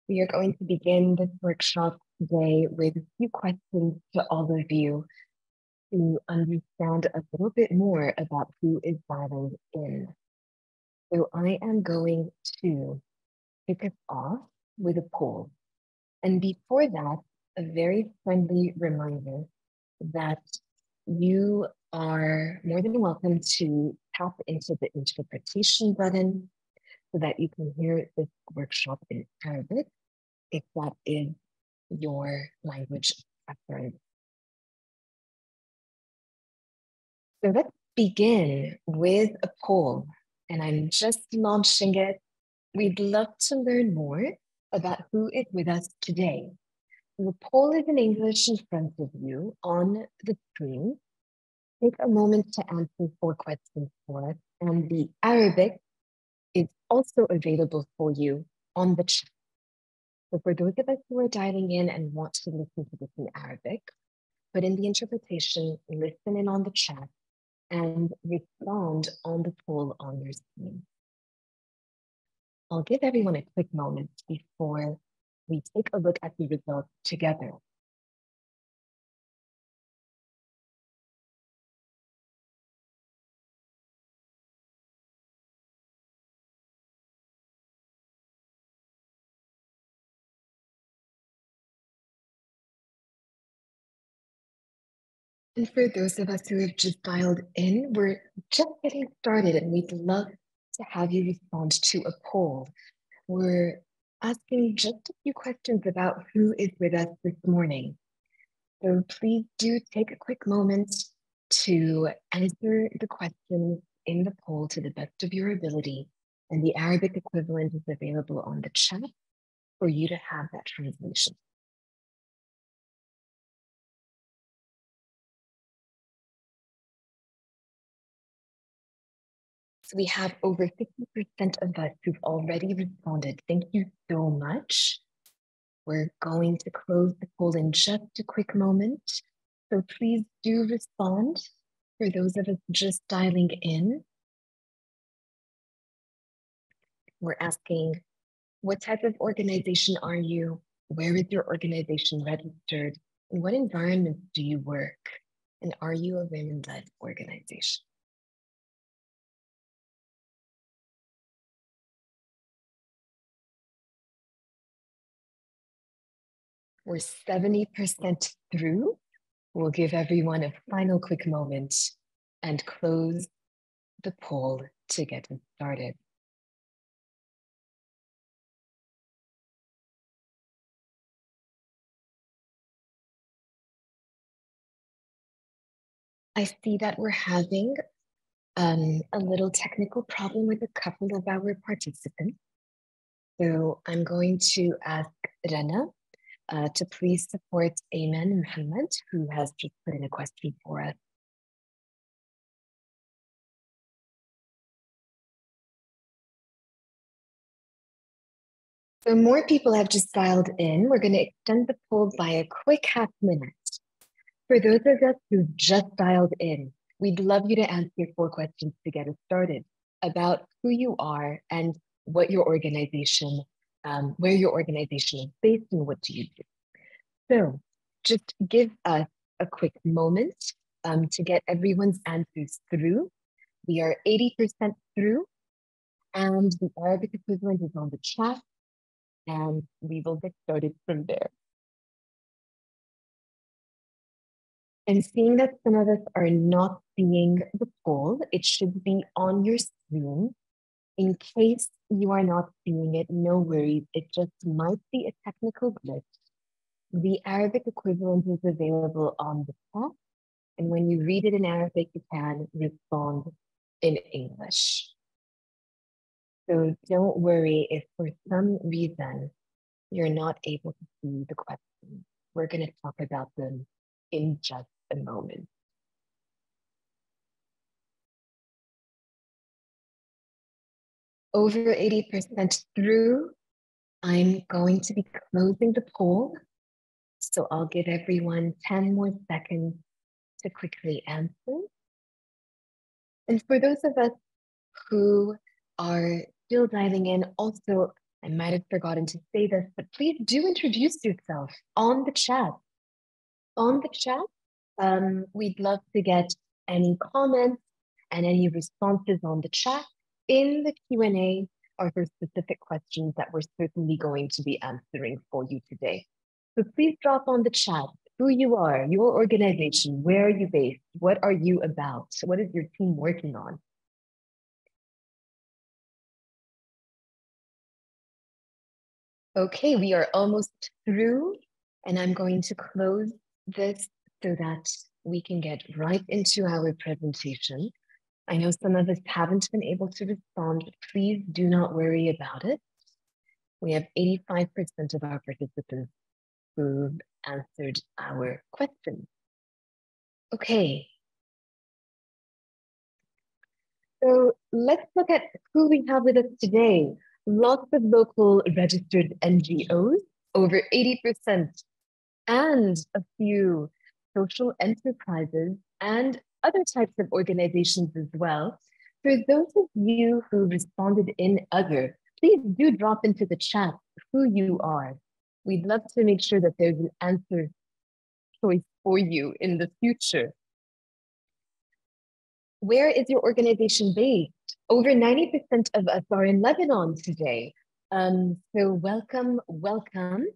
We are going to begin this workshop today with a few questions to all of you to understand a little bit more about who is dialing in. So I am going to kick us off with a poll. And before that, a very friendly reminder that you are more than welcome to tap into the interpretation button so that you can hear this workshop in Arabic, if that is your language of preference. So let's begin with a poll, and I'm just launching it. We'd love to learn more about who is with us today. The poll is in English in front of you on the screen. Take a moment to answer 4 questions for us, and the Arabic is also available for you on the chat. So for those of us who are dialing in and want to listen to this in Arabic, put in the interpretation, listen in on the chat, and respond on the poll on your screen. I'll give everyone a quick moment before we take a look at the results together. And for those of us who have just dialed in, we're just getting started and we'd love to have you respond to a poll. We're asking just a few questions about who is with us this morning. So please do take a quick moment to answer the questions in the poll to the best of your ability. And the Arabic equivalent is available on the chat for you to have that translation. So we have over 50% of us who've already responded. Thank you so much. We're going to close the poll in just a quick moment. So please do respond for those of us just dialing in. We're asking, what type of organization are you? Where is your organization registered? In what environment do you work? And are you a women-led organization? We're 70% through. We'll give everyone a final quick moment and close the poll to get it started. I see that we're having a little technical problem with a couple of our participants. So I'm going to ask Rana to please support Ayman Muhammad, who has just put in a question for us. So more people have just dialed in. We're going to extend the poll by a quick half minute. For those of us who've just dialed in, we'd love you to answer 4 questions to get us started about who you are and what your organization, where your organization is based and what do you do. So just give us a quick moment to get everyone's answers through. We are 80% through, and the Arabic equivalent is on the chat, and we will get started from there. And seeing that some of us are not seeing the poll, it should be on your screen. In case you are not seeing it, no worries. It just might be a technical glitch. The Arabic equivalent is available on the chat. And when you read it in Arabic, you can respond in English. So don't worry if for some reason you're not able to see the questions. We're going to talk about them in just a moment. Over 80% through, I'm going to be closing the poll. So I'll give everyone 10 more seconds to quickly answer. And for those of us who are still diving in, also I might have forgotten to say this, but please do introduce yourself on the chat. On the chat, we'd love to get any comments and any responses on the chat in the Q&A or for specific questions that we're certainly going to be answering for you today. So please drop on the chat who you are, your organization, where are you based, what are you about, what is your team working on? Okay, we are almost through, and I'm going to close this so that we can get right into our presentation. I know some of us haven't been able to respond, but please do not worry about it. We have 85% of our participants who've answered our questions. Okay. So let's look at who we have with us today. Lots of local registered NGOs, over 80%, and a few social enterprises and other types of organizations as well. For those of you who responded in other, please do drop into the chat who you are. We'd love to make sure that there's an answer choice for you in the future. Where is your organization based? Over 90% of us are in Lebanon today. So welcome, welcome.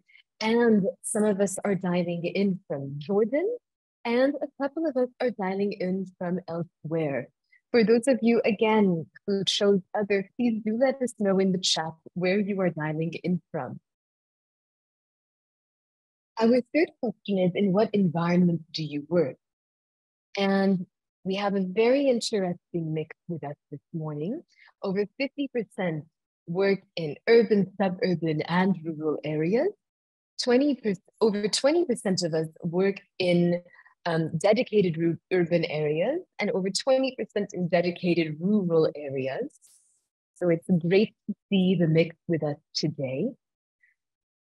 And some of us are dialing in from Jordan, and a couple of us are dialing in from elsewhere. For those of you, again, who chose other, please do let us know in the chat where you are dialing in from. Our third question is, in what environment do you work? And we have a very interesting mix with us this morning. Over 50% work in urban, suburban, and rural areas. Over 20% of us work in dedicated urban areas, and over 20% in dedicated rural areas. So it's great to see the mix with us today.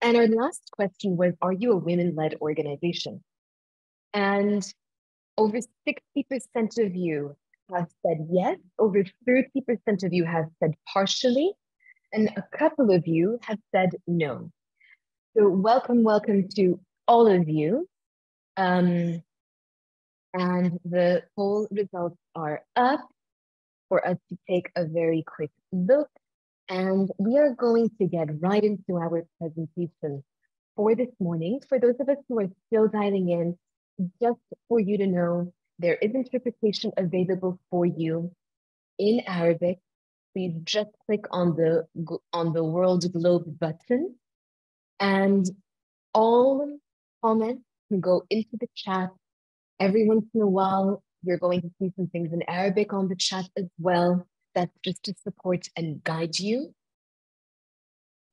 And our last question was, are you a women-led organization? And over 60% of you have said yes, over 30% of you have said partially, and a couple of you have said no. So welcome, welcome to all of you. And the poll results are up for us to take a very quick look. And we are going to get right into our presentation for this morning. For those of us who are still dialing in, just for you to know, there is interpretation available for you in Arabic. Please just click on the world globe button, and all comments can go into the chat. Every once in a while, you're going to see some things in Arabic on the chat as well. That's just to support and guide you.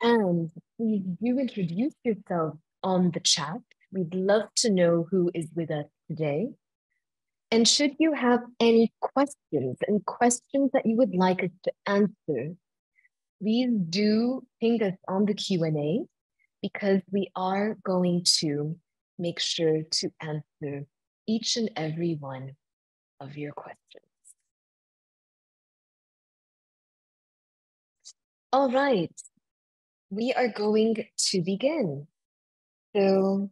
And please do introduce yourself on the chat. We'd love to know who is with us today. And should you have any questions that you would like us to answer, please do ping us on the Q&A, because we are going to make sure to answer each and every one of your questions. All right, we are going to begin. So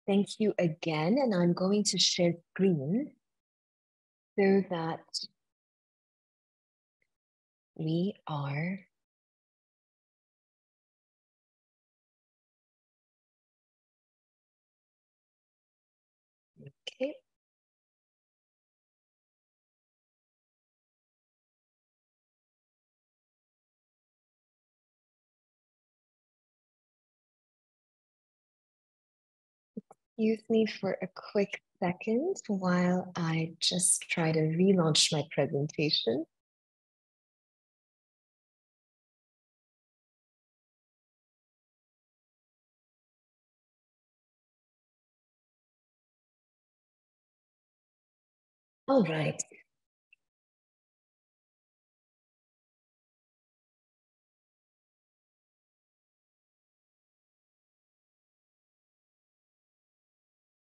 thank you again, and I'm going to share screen so that we are okay. Excuse me for a quick second while I just try to relaunch my presentation. All right.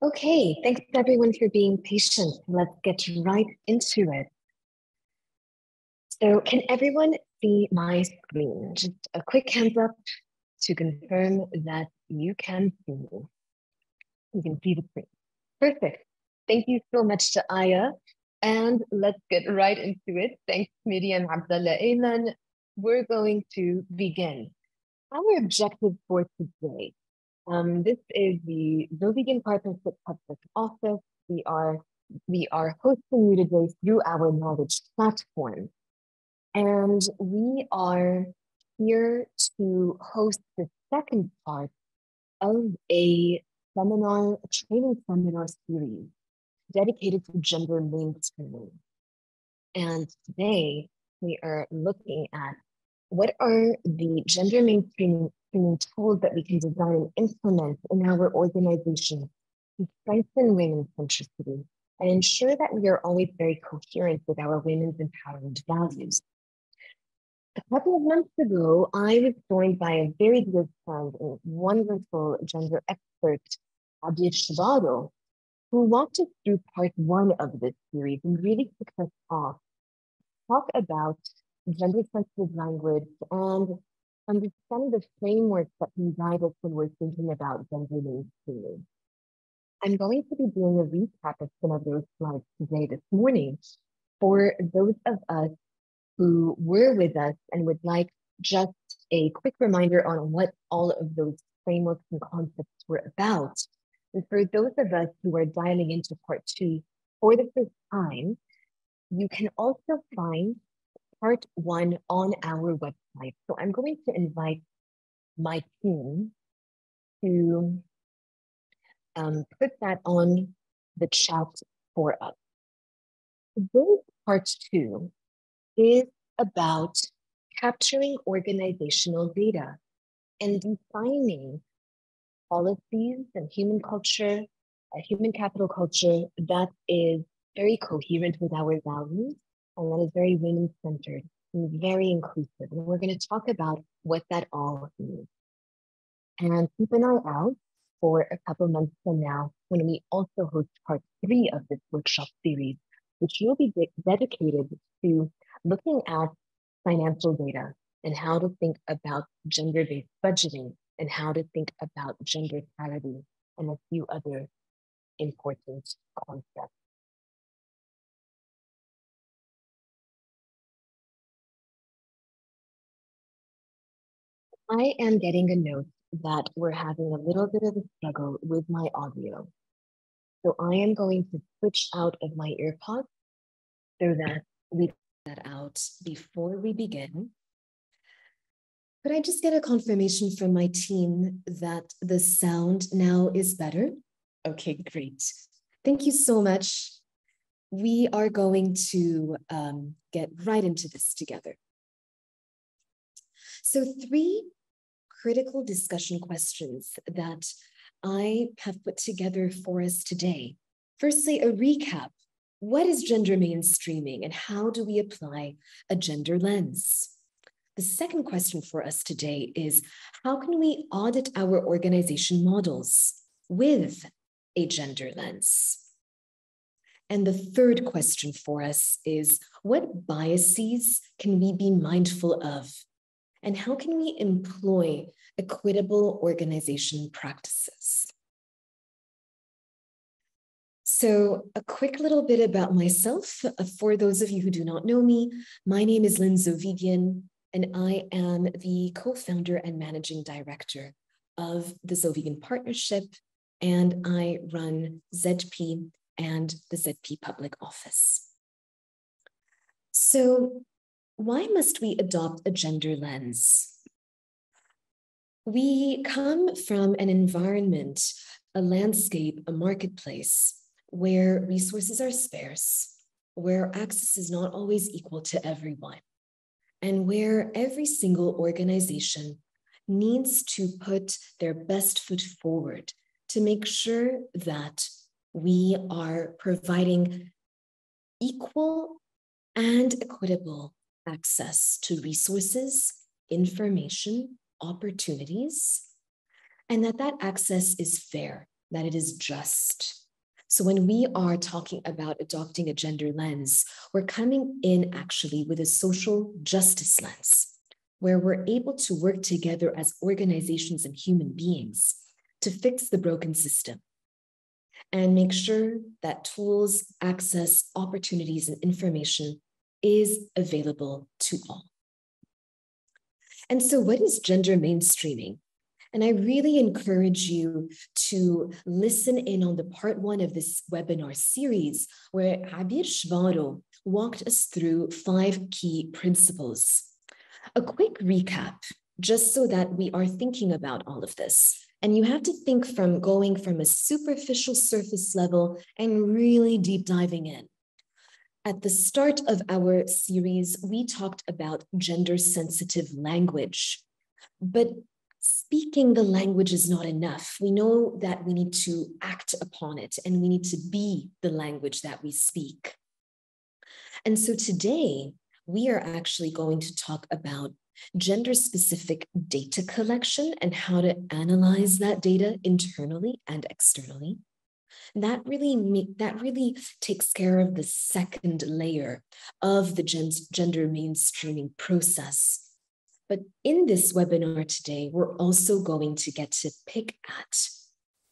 Okay, thanks everyone for being patient. Let's get right into it. So can everyone see my screen? Just a quick hands up to confirm that you can see me. You can see the screen. Perfect. Thank you so much to Aya. And let's get right into it. Thanks, Miriam Abdullah Ayman. We're going to begin. Our objective for today. This is the Zovegan Partnership Public Office. We are hosting you today through our knowledge platform. And we are here to host the second part of a training seminar series dedicated to gender mainstreaming. And today we are looking at what are the gender mainstreaming tools that we can design and implement in our organization to strengthen women's centricity and ensure that we are always very coherent with our women's empowerment values. A couple of months ago, I was joined by a very good friend and wonderful gender expert, Abir, who walked us through part one of this series and really kicked us off, talk about gender-sensitive language and understand the frameworks that can guide us when we're thinking about gender mainstreaming. I'm going to be doing a recap of some of those slides today, this morning, for those of us who were with us and would like just a quick reminder on what all of those frameworks and concepts were about. And for those of us who are dialing into part two for the first time, you can also find part one on our website. So I'm going to invite my team to put that on the chat for us. This part two is about capturing organizational data and defining policies and human capital culture that is very coherent with our values and that is very women-centered and very inclusive. And we're going to talk about what that all means. And keep an eye out for a couple months from now when we also host part three of this workshop series, which will be dedicated to looking at financial data and how to think about gender-based budgeting and how to think about gender parity and a few other important concepts. I am getting a note that we're having a little bit of a struggle with my audio. So I am going to switch out of my earpods so that we get that out before we begin. Could I just get a confirmation from my team that the sound now is better? Okay, great. Thank you so much. We are going to get right into this together. So 3 critical discussion questions that I have put together for us today. Firstly, a recap. What is gender mainstreaming and how do we apply a gender lens? The second question for us today is, how can we audit our organization models with a gender lens? And the third question for us is, what biases can we be mindful of? And how can we employ equitable organization practices? So a quick little bit about myself. For those of you who do not know me, my name is Lynn Zovegan, and I am the co-founder and managing director of the Zovegan Partnership, and I run ZP and the ZP Public Office. So why must we adopt a gender lens? We come from an environment, a landscape, a marketplace where resources are sparse, where access is not always equal to everyone, and where every single organization needs to put their best foot forward to make sure that we are providing equal and equitable access to resources, information, opportunities, and that access is fair, that it is just, So when we are talking about adopting a gender lens, we're coming in actually with a social justice lens, where we're able to work together as organizations and human beings to fix the broken system and make sure that tools, access, opportunities, and information is available to all. And so what is gender mainstreaming? And I really encourage you to listen in on the part 1 of this webinar series, where Abir Shvaro walked us through 5 key principles. A quick recap, just so that we are thinking about all of this. And you have to think from going from a superficial surface level and really deep diving in. At the start of our series, we talked about gender-sensitive language, but speaking the language is not enough. We know that we need to act upon it and we need to be the language that we speak. And so today, we are actually going to talk about gender-specific data collection and how to analyze that data internally and externally. That really takes care of the second layer of the gender mainstreaming process. But in this webinar today, we're also going to get to pick at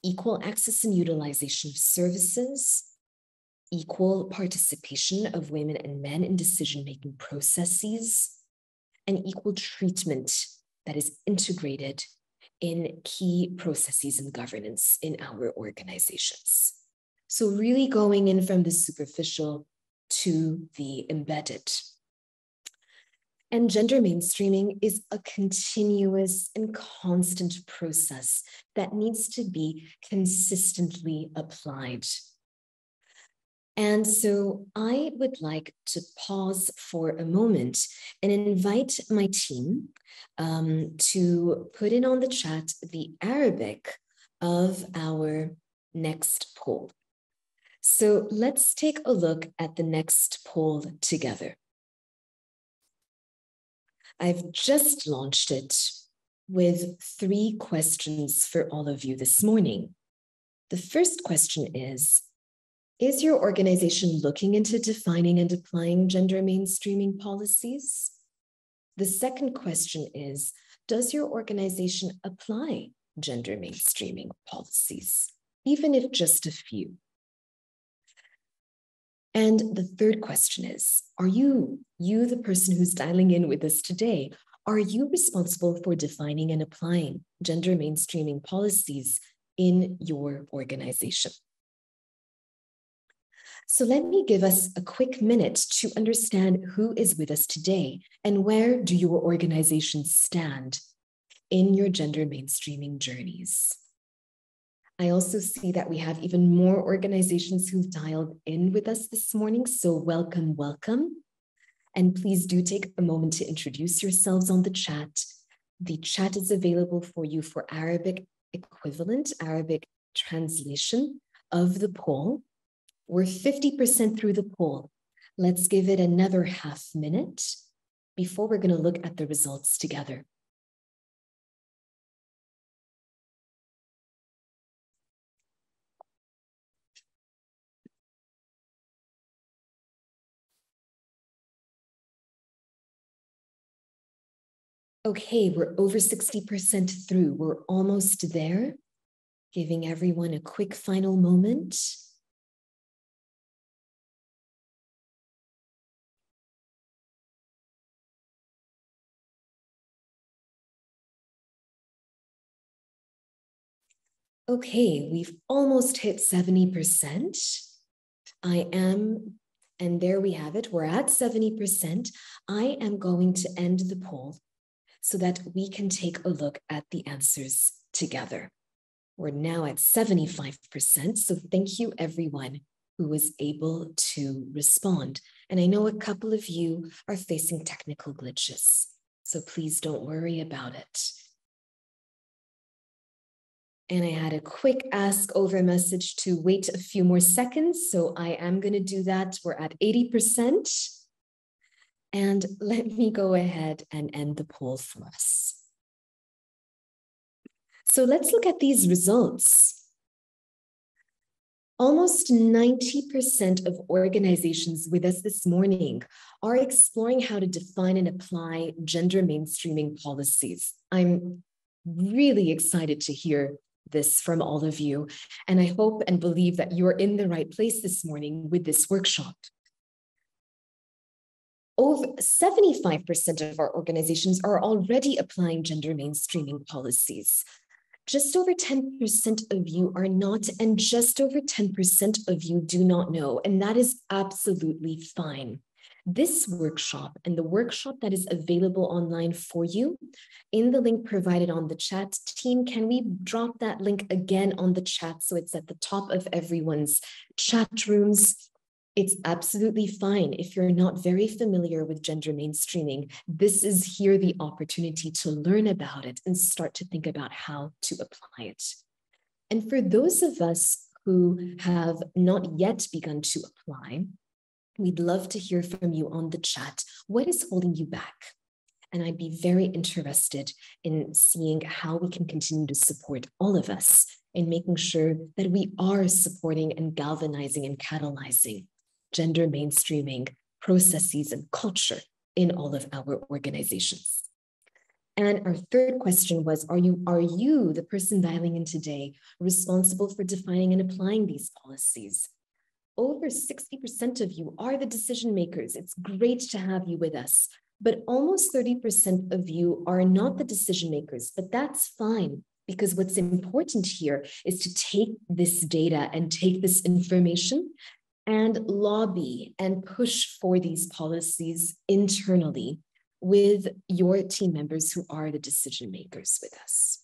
equal access and utilization of services, equal participation of women and men in decision-making processes, and equal treatment that is integrated in key processes and governance in our organizations. So really going in from the superficial to the embedded. And gender mainstreaming is a continuous and constant process that needs to be consistently applied. And so I would like to pause for a moment and invite my team to put in on the chat the Arabic of our next poll. So let's take a look at the next poll together. I've just launched it with 3 questions for all of you this morning. The first question is your organization looking into defining and applying gender mainstreaming policies? The second question is, does your organization apply gender mainstreaming policies, even if just a few? And the third question is, are you the person who's dialing in with us today, are you responsible for defining and applying gender mainstreaming policies in your organization? So let me give us a quick minute to understand who is with us today and where do your organizations stand in your gender mainstreaming journeys. I also see that we have even more organizations who've dialed in with us this morning, so welcome, welcome. And please do take a moment to introduce yourselves on the chat. The chat is available for you for Arabic equivalent, Arabic translation of the poll. We're 50% through the poll. Let's give it another half minute before we're going to look at the results together. Okay, we're over 60% through. We're almost there. Giving everyone a quick final moment. Okay, we've almost hit 70%. And there we have it. We're at 70%. I am going to end the poll so that we can take a look at the answers together. We're now at 75%. So thank you everyone who was able to respond. And I know a couple of you are facing technical glitches, so please don't worry about it. And I had a quick ask over message to wait a few more seconds. So I am going to do that. We're at 80%. And let me go ahead and end the poll for us. So let's look at these results. Almost 90% of organizations with us this morning are exploring how to define and apply gender mainstreaming policies. I'm really excited to hear this from all of you, and I hope and believe that you're in the right place this morning with this workshop. Over 75% of our organizations are already applying gender mainstreaming policies. Just over 10% of you are not, and just over 10% of you do not know, and that is absolutely fine. This workshop and the workshop that is available online for you in the link provided on the chat, team, can we drop that link again on the chat so it's at the top of everyone's chat rooms? It's absolutely fine if you're not very familiar with gender mainstreaming. This is here the opportunity to learn about it and start to think about how to apply it. And for those of us who have not yet begun to apply, we'd love to hear from you on the chat. What is holding you back? And I'd be very interested in seeing how we can continue to support all of us in making sure that we are supporting and galvanizing and catalyzing gender mainstreaming processes and culture in all of our organizations. And our third question was, are you, the person dialing in today, responsible for defining and applying these policies? Over 60% of you are the decision makers. It's great to have you with us, but almost 30% of you are not the decision makers, but that's fine, because what's important here is to take this data and take this information and lobby and push for these policies internally with your team members who are the decision makers with us.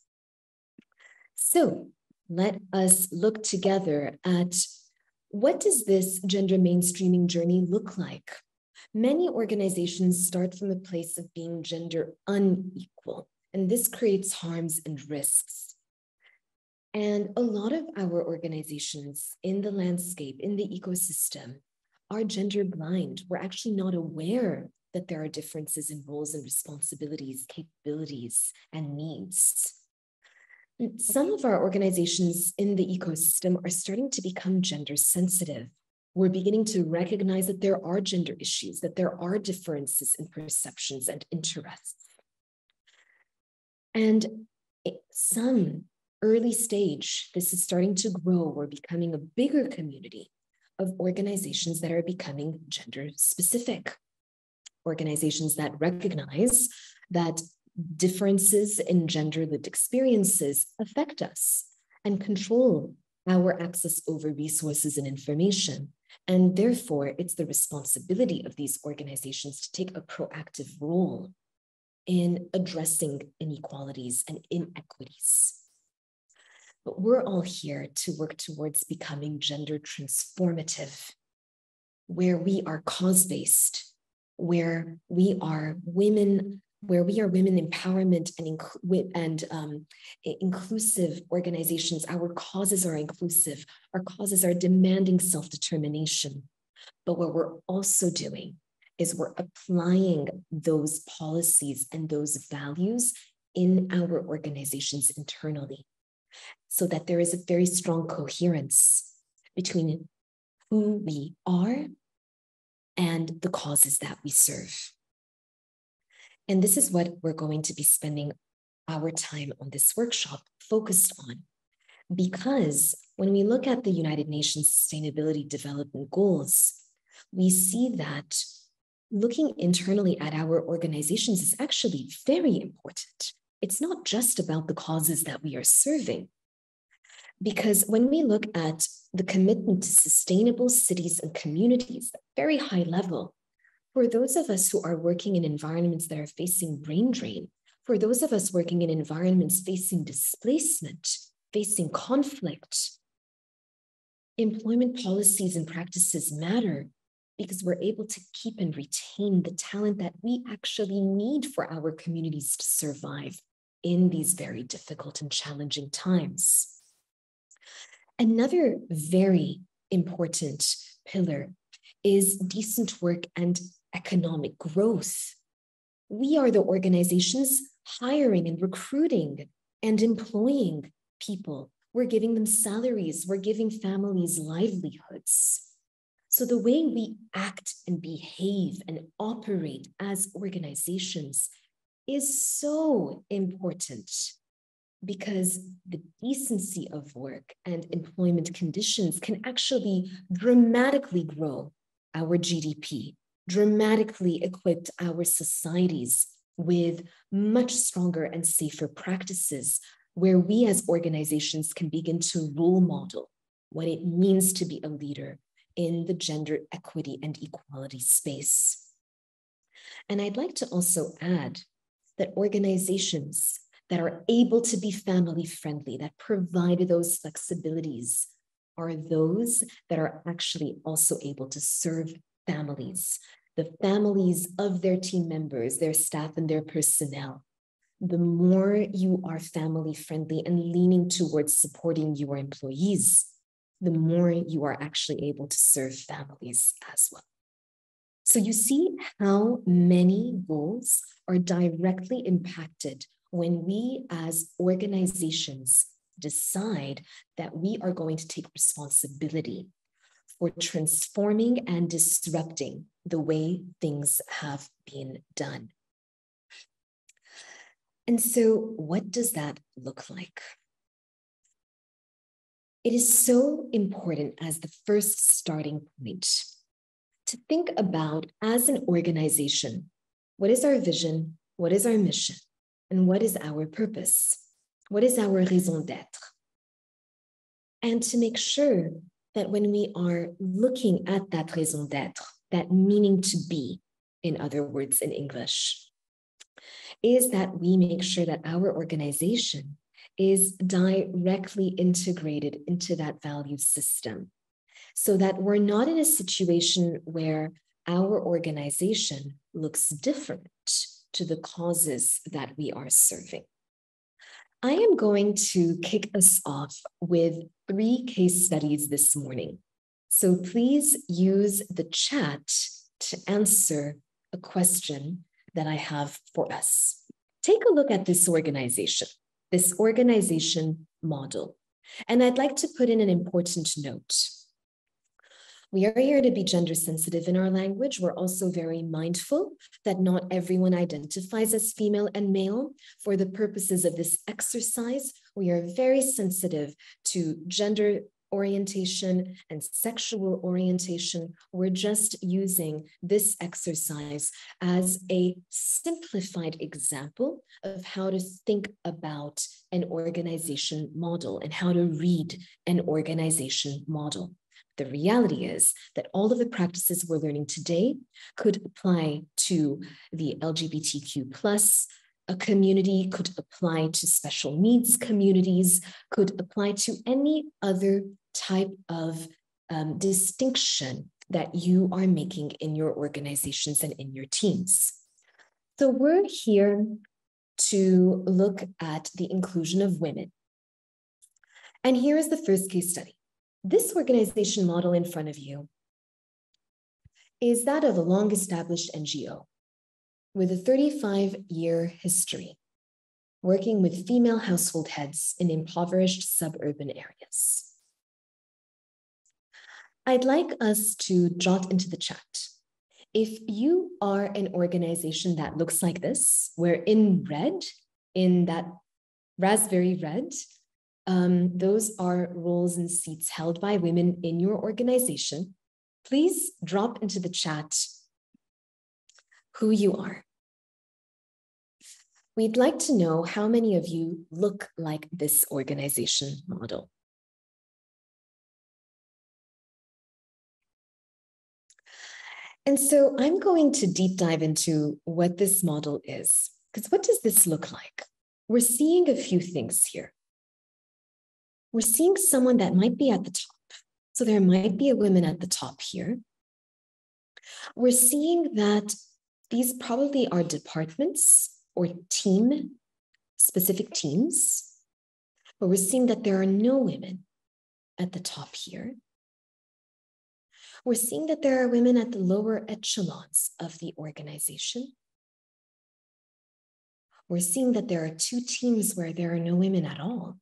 So let us look together at what does this gender mainstreaming journey look like? Many organizations start from a place of being gender unequal, and this creates harms and risks. And a lot of our organizations in the landscape, in the ecosystem, are gender blind. We're actually not aware that there are differences in roles and responsibilities, capabilities, and needs. Some of our organizations in the ecosystem are starting to become gender sensitive. We're beginning to recognize that there are gender issues, that there are differences in perceptions and interests. And some early stage, this is starting to grow. We're becoming a bigger community of organizations that are becoming gender specific. Organizations that recognize that differences in gender lived experiences affect us and control our access over resources and information. And therefore, it's the responsibility of these organizations to take a proactive role in addressing inequalities and inequities. But we're all here to work towards becoming gender transformative, where we are cause-based, where we are women empowerment and inclusive organizations. Our causes are inclusive. Our causes are demanding self-determination. But what we're also doing is we're applying those policies and those values in our organizations internally, so that there is a very strong coherence between who we are and the causes that we serve. And this is what we're going to be spending our time on this workshop focused on. Because when we look at the United Nations Sustainability Development Goals, we see that looking internally at our organizations is actually very important. It's not just about the causes that we are serving. Because when we look at the commitment to sustainable cities and communities at a very high level, for those of us who are working in environments that are facing brain drain, for those of us working in environments facing displacement, facing conflict, employment policies and practices matter because we're able to keep and retain the talent that we actually need for our communities to survive in these very difficult and challenging times. Another very important pillar is decent work and economic growth. We are the organizations hiring and recruiting and employing people We're giving them salaries. We're giving families livelihoods. So the way we act and behave and operate as organizations is so important, because the decency of work and employment conditions can actually dramatically grow our GDP, dramatically equip our societies with much stronger and safer practices, where we as organizations can begin to role model what it means to be a leader in the gender equity and equality space. And I'd like to also add that organizations that are able to be family friendly, that provide those flexibilities, are those that are actually also able to serve families, the families of their team members, their staff, and their personnel. The more you are family friendly and leaning towards supporting your employees, the more you are actually able to serve families as well. So you see how many goals are directly impacted when we as organizations decide that we are going to take responsibility for transforming and disrupting the way things have been done. And so what does that look like? It is so important as the first starting point to think about, as an organization, what is our vision, what is our mission, and what is our purpose? What is our raison d'être? And to make sure that when we are looking at that raison d'être, that meaning to be, in other words, in English, is that we make sure that our organization is directly integrated into that value system, so that we're not in a situation where our organization looks different to the causes that we are serving. I am going to kick us off with 3 case studies this morning. So please use the chat to answer a question that I have for us. Take a look at this organization model. And I'd like to put in an important note. We are here to be gender sensitive in our language. We're also very mindful that not everyone identifies as female and male. For the purposes of this exercise, we are very sensitive to gender orientation and sexual orientation. We're just using this exercise as a simplified example of how to think about an organization model and how to read an organization model. The reality is that all of the practices we're learning today could apply to the LGBTQ+ a community, could apply to special needs communities, could apply to any other type of distinction that you are making in your organizations and in your teams. So we're here to look at the inclusion of women. And here is the first case study. This organization model in front of you is that of a long-established NGO with a 35-year history working with female household heads in impoverished suburban areas. I'd like us to jot into the chat. If you are an organization that looks like this, where in red, in that raspberry red, those are roles and seats held by women in your organization, please drop into the chat who you are. We'd like to know how many of you look like this organization model. And so I'm going to deep dive into what this model is, because what does this look like? We're seeing a few things here. We're seeing someone that might be at the top. So there might be a woman at the top here. We're seeing that these probably are departments or specific teams, but we're seeing that there are no women at the top here. We're seeing that there are women at the lower echelons of the organization. We're seeing that there are 2 teams where there are no women at all.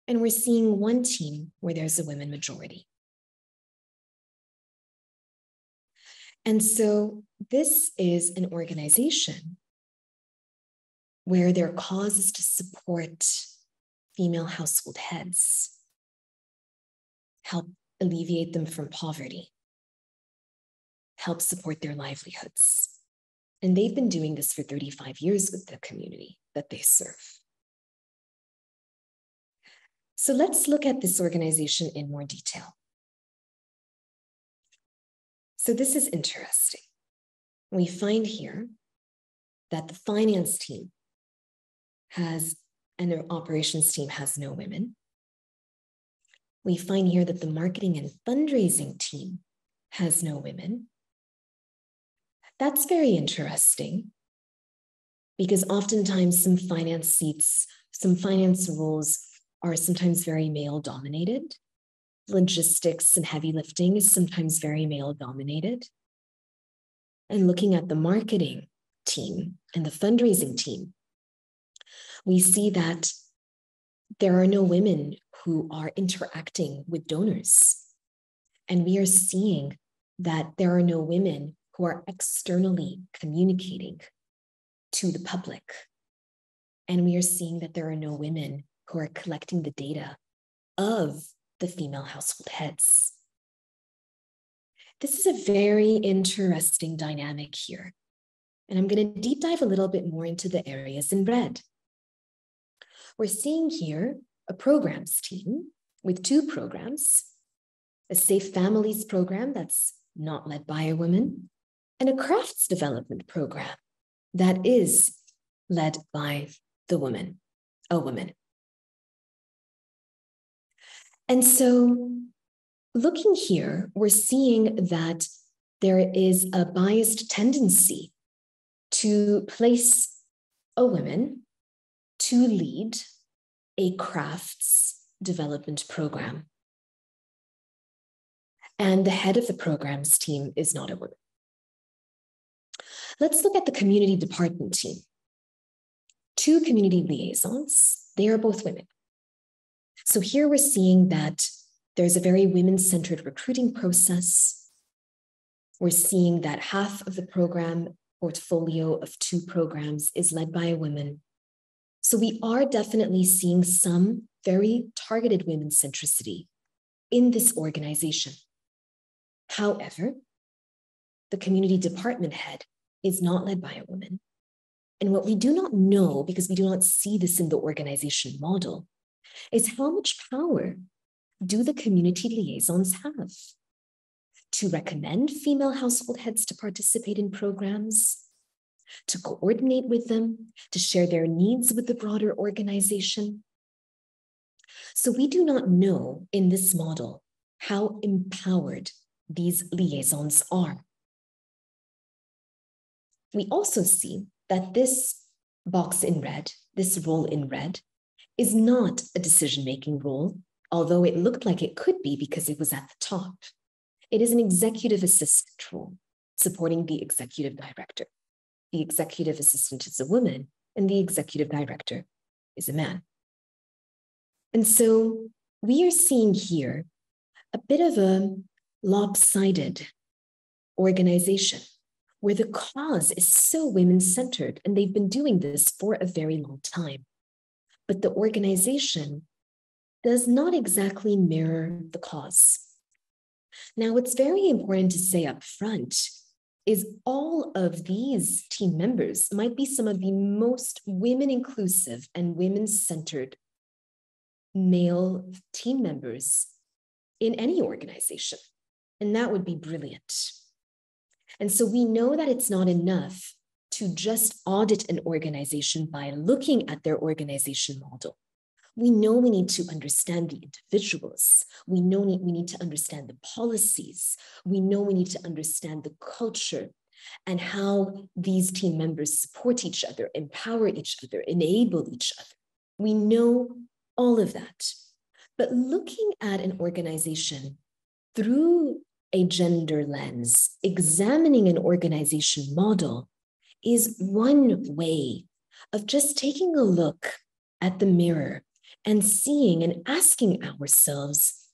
And we're seeing one team where there's a women majority. And so this is an organization where their cause is to support female household heads, help alleviate them from poverty, help support their livelihoods. And they've been doing this for 35 years with the community that they serve. So let's look at this organization in more detail. So this is interesting. We find here that the finance team and their operations team has no women. We find here that the marketing and fundraising team has no women. That's very interesting because oftentimes some finance seats, some finance roles are sometimes very male dominated. Logistics and heavy lifting is sometimes very male dominated. And looking at the marketing team and the fundraising team, we see that there are no women who are interacting with donors. And we are seeing that there are no women who are externally communicating to the public. And we are seeing that there are no women who are collecting the data of the female household heads. This is a very interesting dynamic here. And I'm going to deep dive a little bit more into the areas in red. We're seeing here a programs team with two programs, a Safe Families program that's not led by a woman, and a crafts development program that is led by the woman, a woman. And so looking here, we're seeing that there is a biased tendency to place a woman to lead a crafts development program. And the head of the programs team is not a woman. Let's look at the community department team. Two community liaisons, they are both women. So here we're seeing that there's a very women-centered recruiting process. We're seeing that half of the program portfolio of two programs is led by a woman. So we are definitely seeing some very targeted women centricity in this organization. However, the community department head is not led by a woman. And what we do not know, because we do not see this in the organization model, is how much power do the community liaisons have to recommend female household heads to participate in programs, to coordinate with them, to share their needs with the broader organization. So we do not know in this model how empowered these liaisons are. We also see that this box in red, this role in red, is not a decision-making role, although it looked like it could be because it was at the top. It is an executive assistant role supporting the executive director. The executive assistant is a woman and the executive director is a man. And so we are seeing here a bit of a lopsided organization where the cause is so women-centered, and they've been doing this for a very long time. But the organization does not exactly mirror the cause. Now, what's very important to say up front is all of these team members might be some of the most women-inclusive and women-centered male team members in any organization. And that would be brilliant. And so we know that it's not enough to just audit an organization by looking at their organization model. We know we need to understand the individuals. We know we need to understand the policies. We know we need to understand the culture and how these team members support each other, empower each other, enable each other. We know all of that. But looking at an organization through a gender lens, examining an organization model is one way of just taking a look at the mirror and seeing and asking ourselves,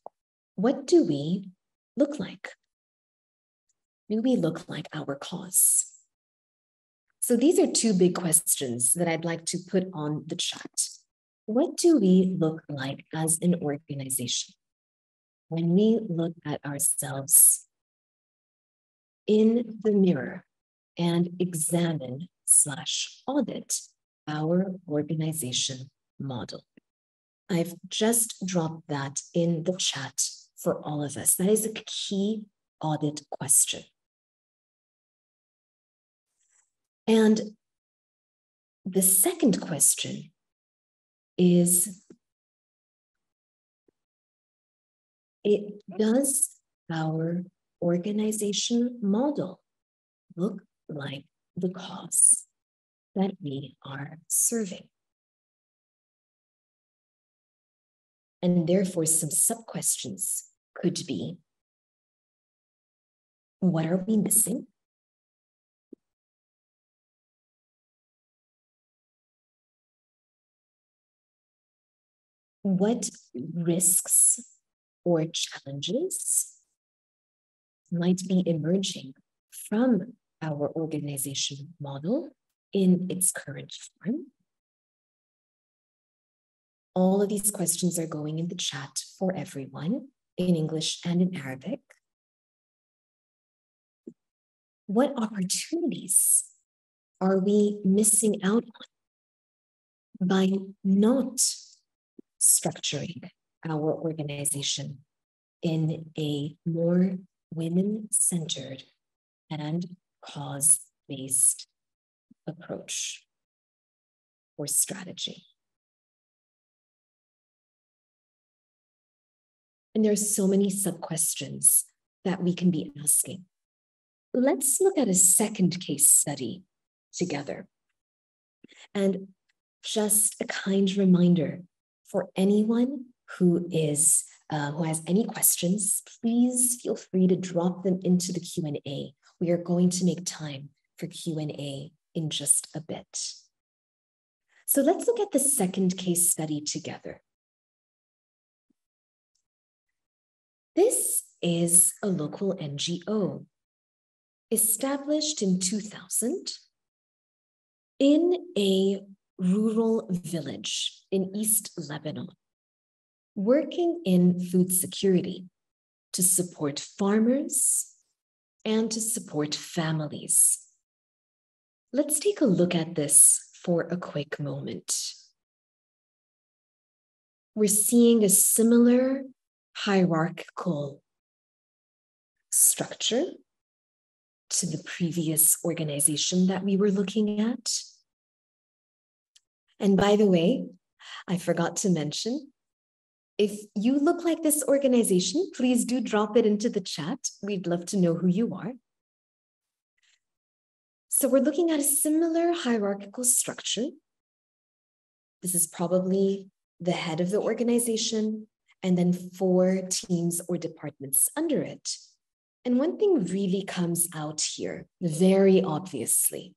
what do we look like? Do we look like our cause? So these are two big questions that I'd like to put on the chat. What do we look like as an organization when we look at ourselves in the mirror and examine/audit our organization model? I've just dropped that in the chat for all of us. That is a key audit question. And the second question is, does our organization model look like the cause that we are serving? And therefore, some sub-questions could be, what are we missing? What risks or challenges might be emerging from our organization model in its current form? All of these questions are going in the chat for everyone in English and in Arabic. What opportunities are we missing out on by not structuring our organization in a more women-centered and cause-based approach or strategy? And there are so many sub-questions that we can be asking. Let's look at a second case study together. And just a kind reminder for anyone who has any questions, please feel free to drop them into the Q&A. We are going to make time for Q&A in just a bit. So let's look at the second case study together. This is a local NGO established in 2000 in a rural village in East Lebanon, working in food security to support farmers and to support families. Let's take a look at this for a quick moment. We're seeing a similar hierarchical structure to the previous organization that we were looking at. And by the way, I forgot to mention, if you look like this organization, please do drop it into the chat. We'd love to know who you are. So we're looking at a similar hierarchical structure. This is probably the head of the organization and then 4 teams or departments under it. And one thing really comes out here very obviously,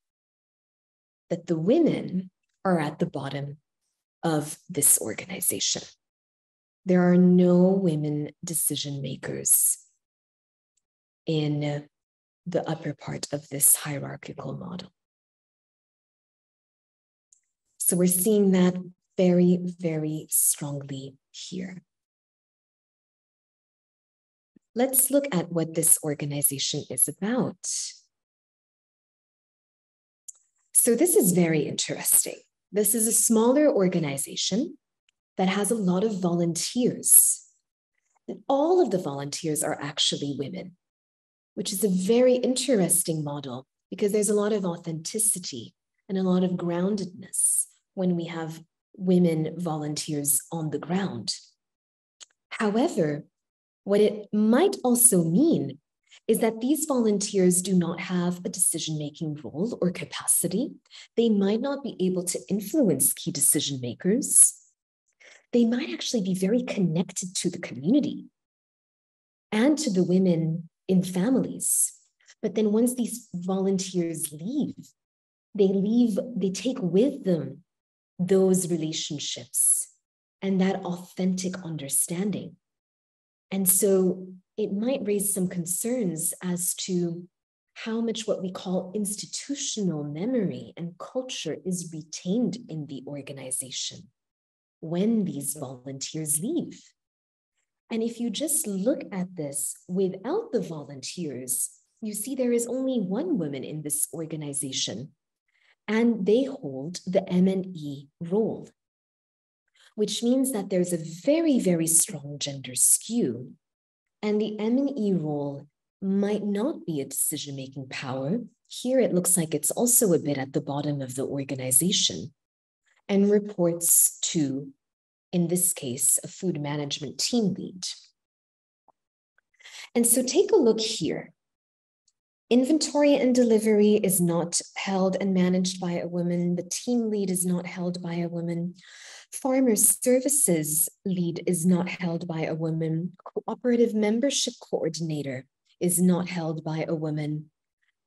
that the women are at the bottom of this organization. There are no women decision makers in the upper part of this hierarchical model. So we're seeing that very, very strongly here. Let's look at what this organization is about. So this is very interesting. This is a smaller organization that has a lot of volunteers. And all of the volunteers are actually women, which is a very interesting model because there's a lot of authenticity and a lot of groundedness when we have women volunteers on the ground. However, what it might also mean is that these volunteers do not have a decision-making role or capacity. They might not be able to influence key decision makers. They might actually be very connected to the community and to the women in families. But then once these volunteers leave, they take with them those relationships and that authentic understanding. And so it might raise some concerns as to how much what we call institutional memory and culture is retained in the organization when these volunteers leave. And if you just look at this without the volunteers, you see there is only one woman in this organization, and they hold the M&E role, which means that there's a very, very strong gender skew. And the M&E role might not be a decision-making power. Here it looks like it's also a bit at the bottom of the organization and reports to, in this case, a food management team lead. And so take a look here. Inventory and delivery is not held and managed by a woman. The team lead is not held by a woman. Farmer services lead is not held by a woman. Cooperative membership coordinator is not held by a woman.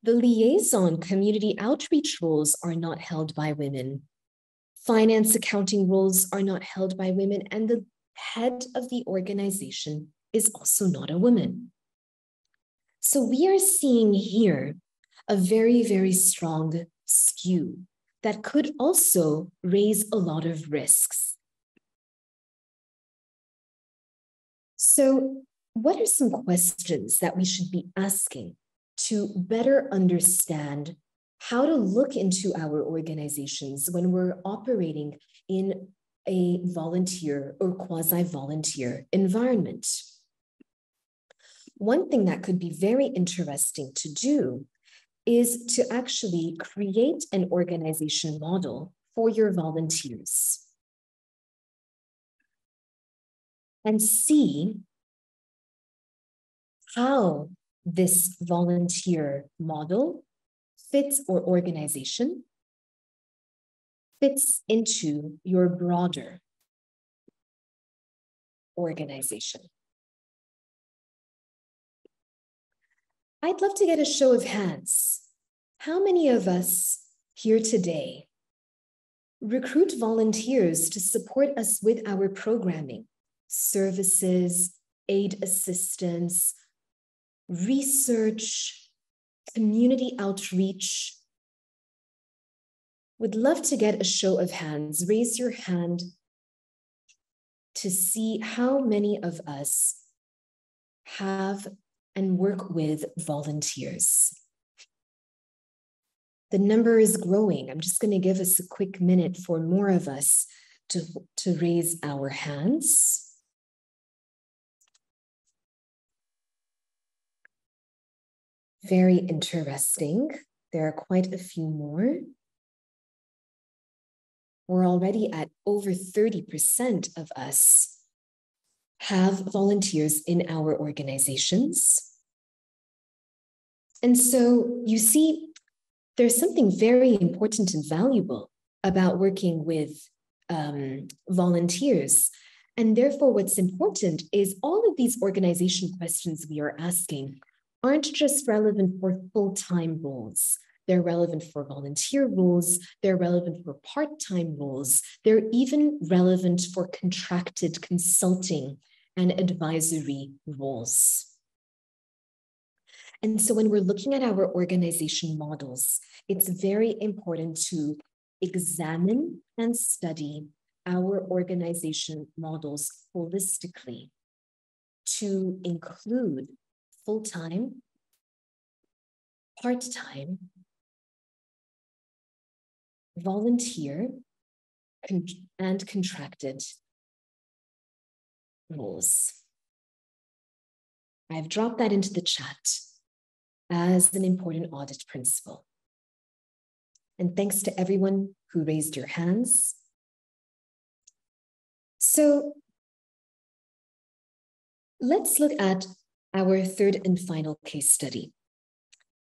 The liaison community outreach roles are not held by women. Finance accounting roles are not held by women, and the head of the organization is also not a woman. So we are seeing here a very, very strong skew that could also raise a lot of risks. So what are some questions that we should be asking to better understand how to look into our organizations when we're operating in a volunteer or quasi-volunteer environment? One thing that could be very interesting to do is to actually create an organization model for your volunteers and see how this volunteer model fits or organization fits into your broader organization. I'd love to get a show of hands. How many of us here today recruit volunteers to support us with our programming, services, aid assistance, research, community outreach? Would love to get a show of hands. Raise your hand to see how many of us have and work with volunteers. The number is growing. I'm just going to give us a quick minute for more of us to raise our hands. Very interesting. There are quite a few more. We're already at over 30% of us have volunteers in our organizations. And so you see, there's something very important and valuable about working with volunteers. And therefore, what's important is all of these organization questions we are asking aren't just relevant for full-time roles. They're relevant for volunteer roles, they're relevant for part-time roles, they're even relevant for contracted consulting and advisory roles. And so when we're looking at our organization models, it's very important to examine and study our organization models holistically to include full-time, part-time, volunteer, and contracted roles. I've dropped that into the chat as an important audit principle. And thanks to everyone who raised your hands. So let's look at our third and final case study.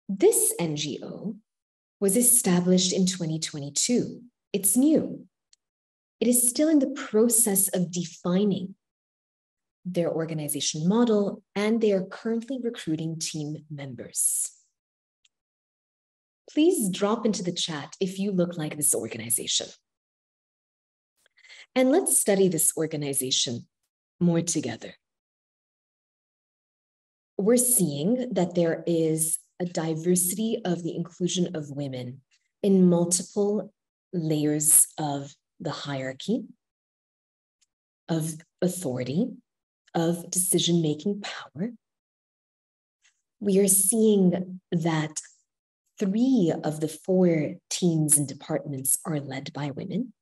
This NGO was established in 2022. It's new. It is still in the process of defining their organization model, and they are currently recruiting team members. Please drop into the chat if you look like this organization. And let's study this organization more together. We're seeing that there is a diversity of the inclusion of women in multiple layers of the hierarchy, of authority, of decision-making power. We are seeing that 3 of the 4 teams and departments are led by women,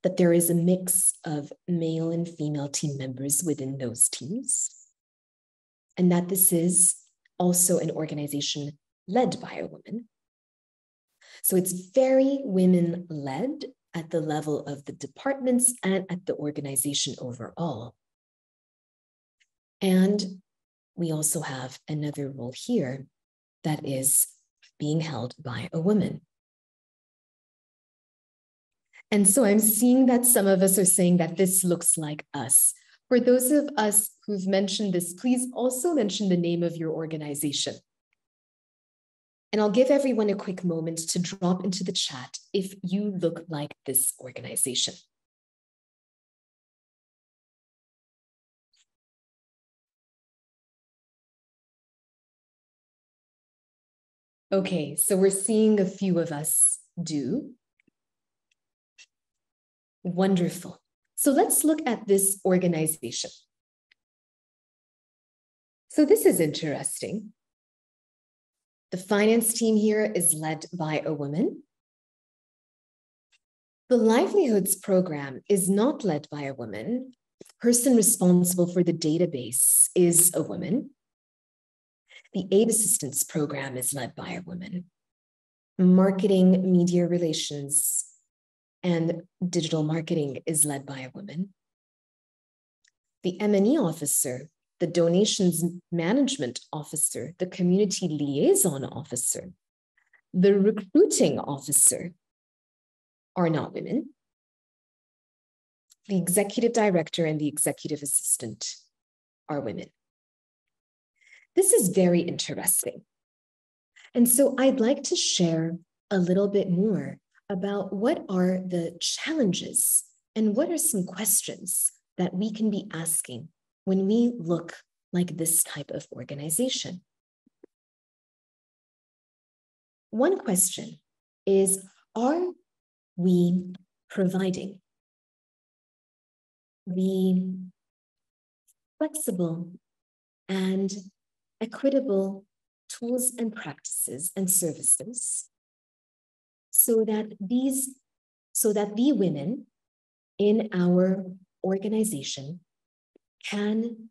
that there is a mix of male and female team members within those teams, and that this is also an organization led by a woman. So it's very women-led at the level of the departments and at the organization overall. And we also have another role here that is being held by a woman. And so I'm seeing that some of us are saying that this looks like us. For those of us who've mentioned this, please also mention the name of your organization. And I'll give everyone a quick moment to drop into the chat if you look like this organization. Okay, so we're seeing a few of us do. Wonderful. So let's look at this organization. So this is interesting. The finance team here is led by a woman. The livelihoods program is not led by a woman. The person responsible for the database is a woman. The aid assistance program is led by a woman. Marketing, media relations, and digital marketing is led by a woman. The M&E officer, the donations management officer, the community liaison officer, the recruiting officer are not women. The executive director and the executive assistant are women. This is very interesting. And so I'd like to share a little bit more about what are the challenges and what are some questions that we can be asking when we look like this type of organization. One question is, are we providing the flexible and equitable tools and practices and services so that the women in our organization can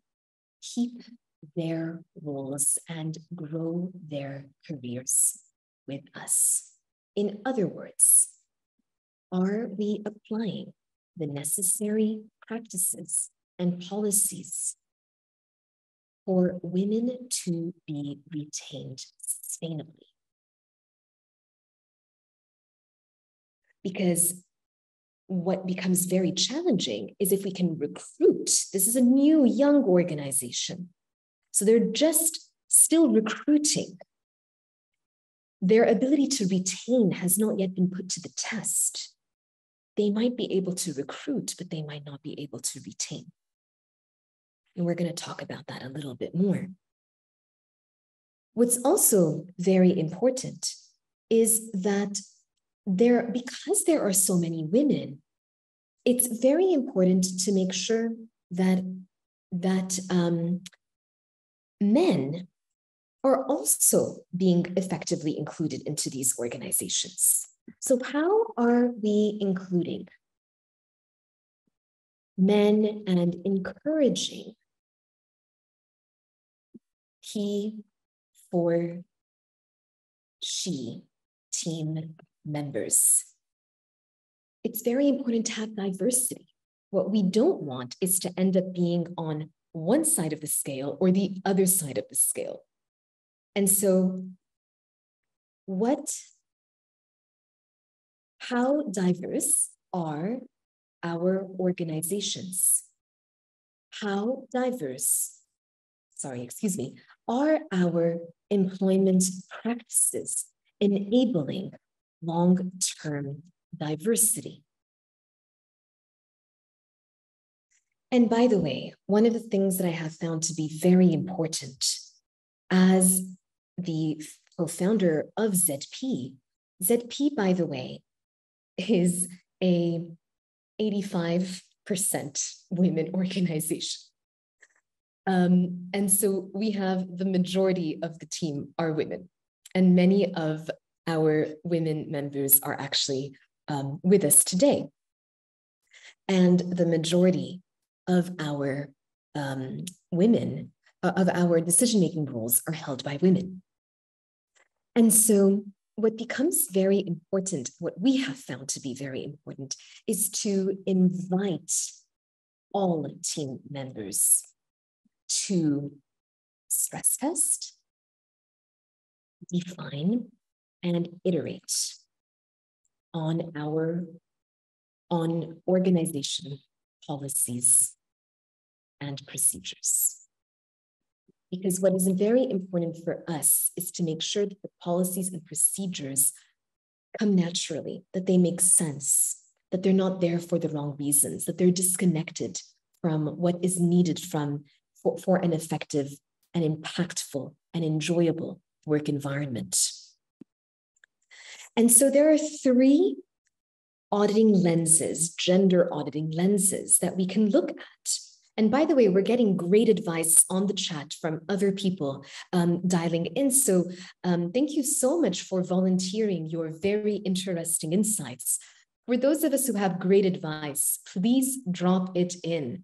keep their roles and grow their careers with us? In other words, are we applying the necessary practices and policies for women to be retained sustainably? Because what becomes very challenging is if we can recruit. This is a new, young organization. So they're just still recruiting. Their ability to retain has not yet been put to the test. They might be able to recruit, but they might not be able to retain. And we're going to talk about that a little bit more. What's also very important is that because there are so many women, it's very important to make sure that men are also being effectively included into these organizations. So how are we including men and encouraging he for she team members? It's very important to have diversity. What we don't want is to end up being on one side of the scale or the other side of the scale. And so how diverse are our organizations? How diverse, are our employment practices enabling long-term diversity? And by the way, one of the things that I have found to be very important as the co-founder of ZP, by the way, is a 85% women organization. And so we have the majority of the team are women, and many of our women members are actually with us today. And the majority of our women, of our decision-making roles are held by women. And so what becomes very important, what we have found to be very important, is to invite all team members to stress test, define, and iterate on organization policies and procedures. Because what is very important for us is to make sure that the policies and procedures come naturally, that they make sense, that they're not there for the wrong reasons, that they're disconnected from what is needed for an effective and impactful and enjoyable work environment. And so there are 3 auditing lenses, gender auditing lenses that we can look at. And by the way, we're getting great advice on the chat from other people dialing in. So thank you so much for volunteering your very interesting insights. For those of us who have great advice, please drop it in.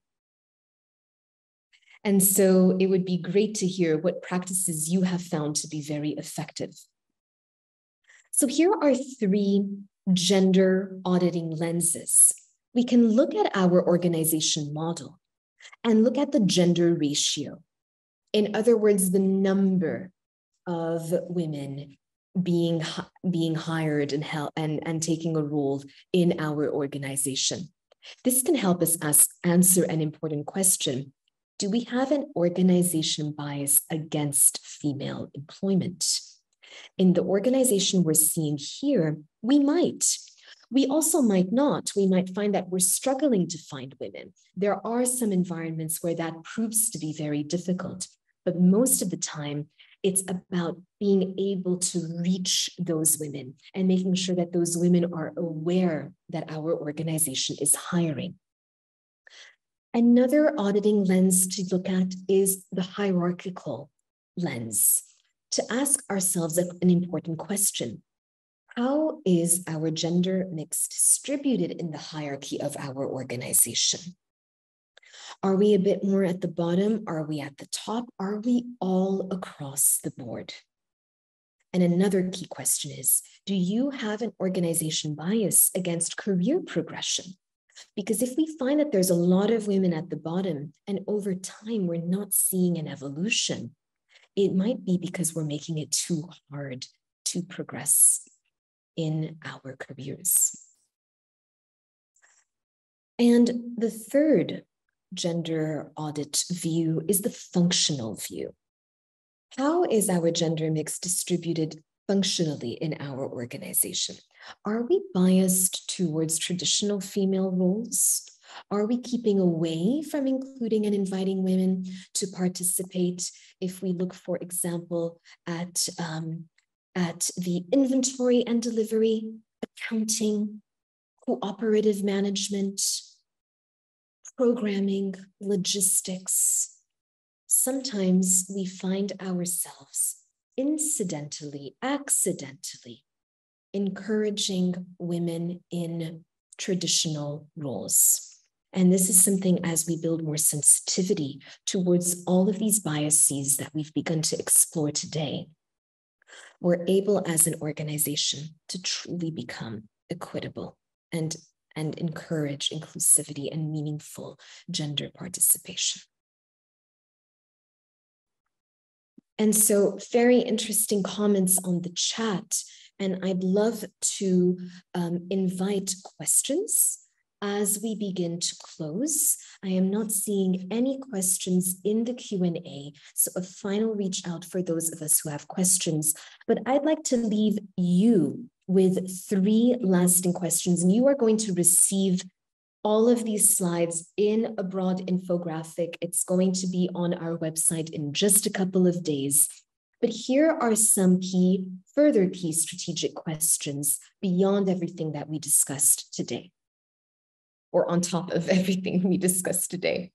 And so it would be great to hear what practices you have found to be very effective. So here are 3 gender auditing lenses. We can look at our organization model and look at the gender ratio. In other words, the number of women being hired and taking a role in our organization. This can help us answer an important question. Do we have an organization bias against female employment? In the organization we're seeing here, we might. We also might not. We might find that we're struggling to find women. There are some environments where that proves to be very difficult, but most of the time, it's about being able to reach those women and making sure that those women are aware that our organization is hiring. Another auditing lens to look at is the hierarchical lens, to ask ourselves an important question. How is our gender mix distributed in the hierarchy of our organization? Are we a bit more at the bottom? Are we at the top? Are we all across the board? And another key question is, do you have an organization bias against career progression? Because if we find that there's a lot of women at the bottom and over time we're not seeing an evolution, it might be because we're making it too hard to progress in our careers. And the third gender audit view is the functional view. How is our gender mix distributed functionally in our organization? Are we biased towards traditional female roles? Are we keeping away from including and inviting women to participate? If we look, for example, at the inventory and delivery, accounting, cooperative management, programming, logistics, sometimes we find ourselves incidentally, accidentally encouraging women in traditional roles. And this is something, as we build more sensitivity towards all of these biases that we've begun to explore today, we're able as an organization to truly become equitable and encourage inclusivity and meaningful gender participation. And so very interesting comments on the chat. And I'd love to invite questions as we begin to close. I am not seeing any questions in the Q&A, so a final reach out for those of us who have questions. But I'd like to leave you with 3 lasting questions, and you are going to receive all of these slides in a broad infographic. It's going to be on our website in just a couple of days. But here are some further key strategic questions beyond everything that we discussed today, or on top of everything we discussed today.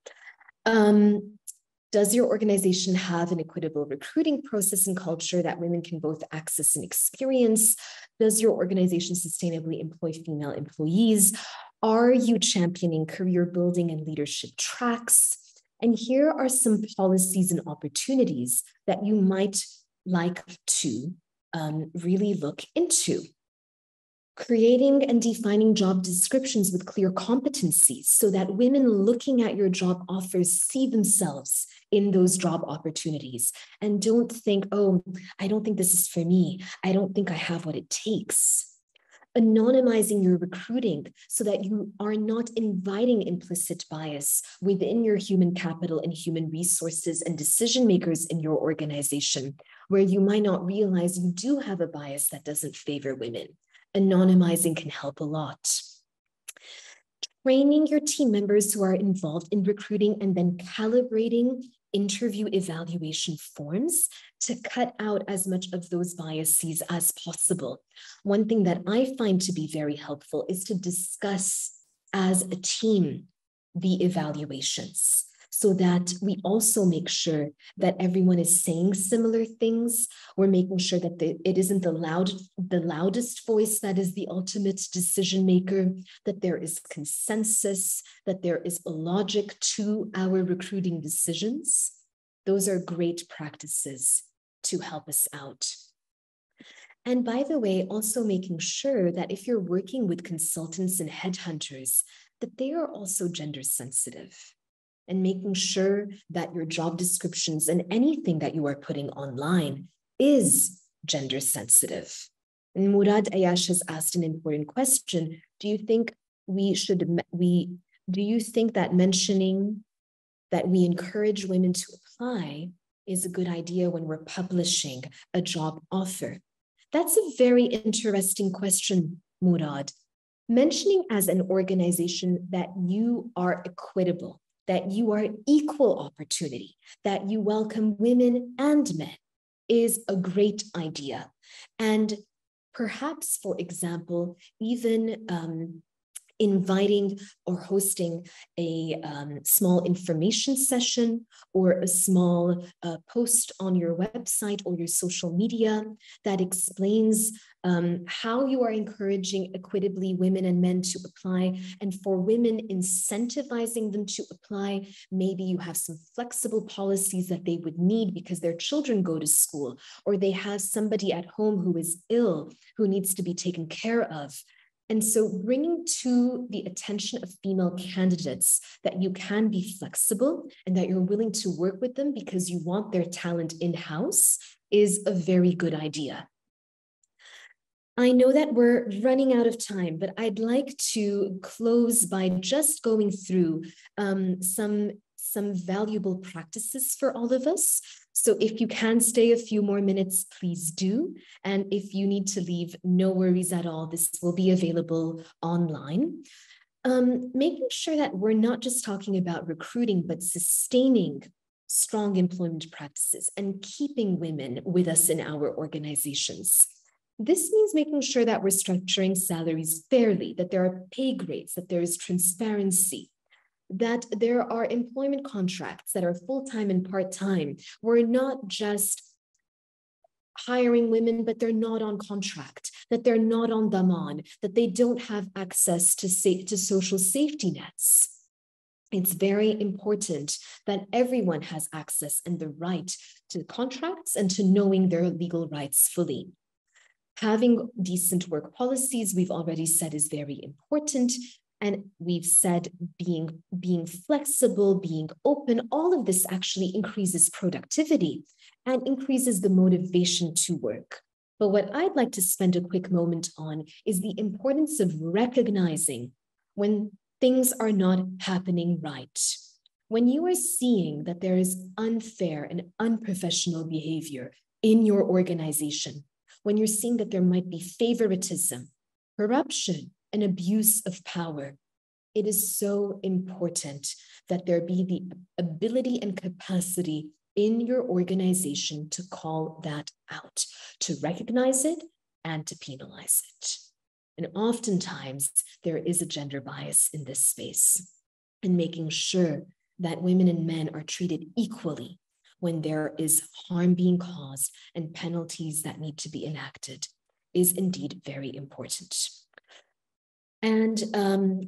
Does your organization have an equitable recruiting process and culture that women can both access and experience? Does your organization sustainably employ female employees? Are you championing career building and leadership tracks? And here are some policies and opportunities that you might like to really look into. Creating and defining job descriptions with clear competencies so that women looking at your job offers see themselves in those job opportunities and don't think, oh, I don't think this is for me. I don't think I have what it takes. Anonymizing your recruiting so that you are not inviting implicit bias within your human capital and human resources and decision makers in your organization, where you might not realize you do have a bias that doesn't favor women. Anonymizing can help a lot. Training your team members who are involved in recruiting and then calibrating interview evaluation forms to cut out as much of those biases as possible. One thing that I find to be very helpful is to discuss as a team the evaluations, so that we also make sure that everyone is saying similar things. We're making sure that it isn't the loudest voice that is the ultimate decision maker, that there is consensus, that there is a logic to our recruiting decisions. Those are great practices to help us out. And by the way, also making sure that if you're working with consultants and headhunters, that they are also gender sensitive, and making sure that your job descriptions and anything that you are putting online is gender sensitive. And Murad Ayash has asked an important question. Do you think that mentioning that we encourage women to apply is a good idea when we're publishing a job offer? That's a very interesting question, Murad. Mentioning as an organization that you are equitable, that you are equal opportunity, that you welcome women and men is a great idea. And perhaps, for example, even inviting or hosting a small information session or a small post on your website or your social media that explains how you are encouraging equitably women and men to apply, and for women incentivizing them to apply. Maybe you have some flexible policies that they would need because their children go to school, or they have somebody at home who is ill, who needs to be taken care of. And so bringing to the attention of female candidates that you can be flexible and that you're willing to work with them because you want their talent in-house is a very good idea. I know that we're running out of time, but I'd like to close by just going through some valuable practices for all of us. So if you can stay a few more minutes, please do. And if you need to leave, no worries at all. This will be available online. Making sure that we're not just talking about recruiting, but sustaining strong employment practices and keeping women with us in our organizations. This means making sure that we're structuring salaries fairly, that there are pay grades, that there is transparency, that there are employment contracts that are full-time and part-time. We're not just hiring women, but they're not on contract, that they're not on daman, that they don't have access to social safety nets. It's very important that everyone has access and the right to contracts and to knowing their legal rights fully. Having decent work policies, we've already said, is very important. And we've said being flexible, being open, all of this actually increases productivity and increases the motivation to work. But what I'd like to spend a quick moment on is the importance of recognizing when things are not happening right. When you are seeing that there is unfair and unprofessional behavior in your organization, when you're seeing that there might be favoritism, corruption, and abuse of power, it is so important that there be the ability and capacity in your organization to call that out, to recognize it and to penalize it. And oftentimes there is a gender bias in this space, and making sure that women and men are treated equally when there is harm being caused and penalties that need to be enacted is indeed very important. And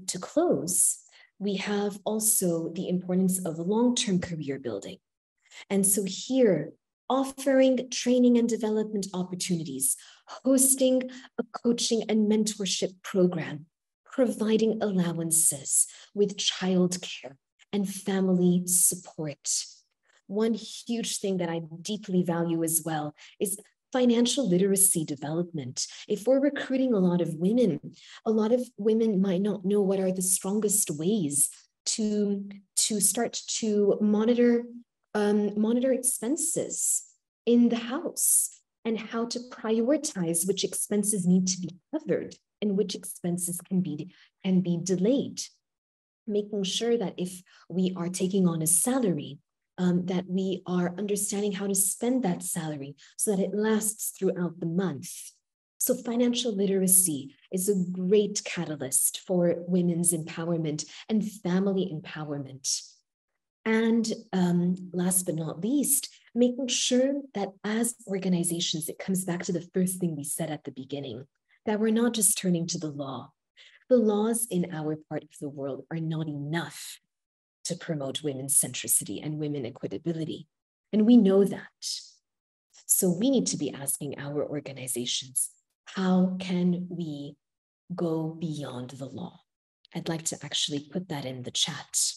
to close, we have also the importance of long-term career building. And so here, offering training and development opportunities, hosting a coaching and mentorship program, providing allowances with childcare and family support. One huge thing that I deeply value as well is financial literacy development. If we're recruiting a lot of women might not know what are the strongest ways to start to monitor expenses in the house and how to prioritize which expenses need to be covered and which expenses can be delayed. Making sure that if we are taking on a salary, that we are understanding how to spend that salary so that it lasts throughout the month. So financial literacy is a great catalyst for women's empowerment and family empowerment. And last but not least, making sure that as organizations, it comes back to the first thing we said at the beginning, that we're not just turning to the law. The laws in our part of the world are not enough to promote women's centricity and women equitability. And we know that. So we need to be asking our organizations, how can we go beyond the law? I'd like to actually put that in the chat.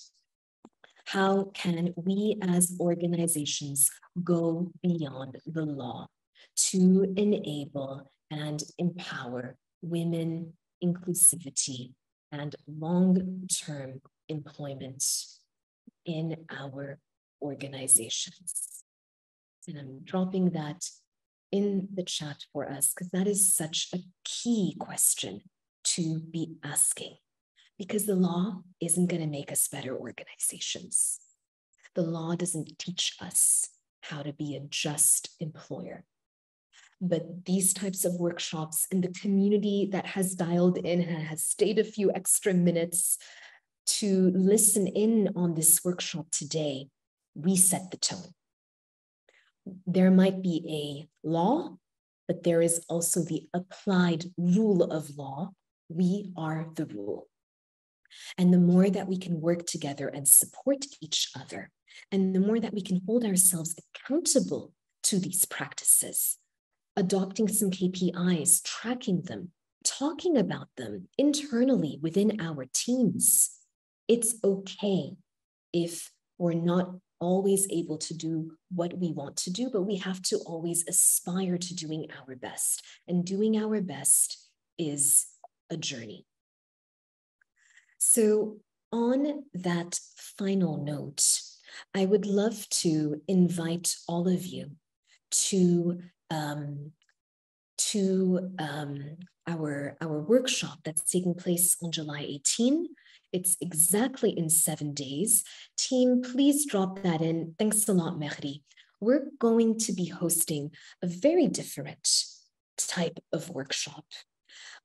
How can we as organizations go beyond the law to enable and empower women inclusivity and long-term employment in our organizations? And I'm dropping that in the chat for us because that is such a key question to be asking, because the law isn't going to make us better organizations. The law doesn't teach us how to be a just employer. But these types of workshops and the community that has dialed in and has stayed a few extra minutes to listen in on this workshop today, we set the tone. There might be a law, but there is also the applied rule of law. We are the rule. And the more that we can work together and support each other, and the more that we can hold ourselves accountable to these practices, adopting some KPIs, tracking them, talking about them internally within our teams. It's okay if we're not always able to do what we want to do, but we have to always aspire to doing our best. And doing our best is a journey. So on that final note, I would love to invite all of you to our workshop that's taking place on July 18. It's exactly in 7 days. Team, please drop that in. Thanks a lot, Mehdi. We're going to be hosting a very different type of workshop,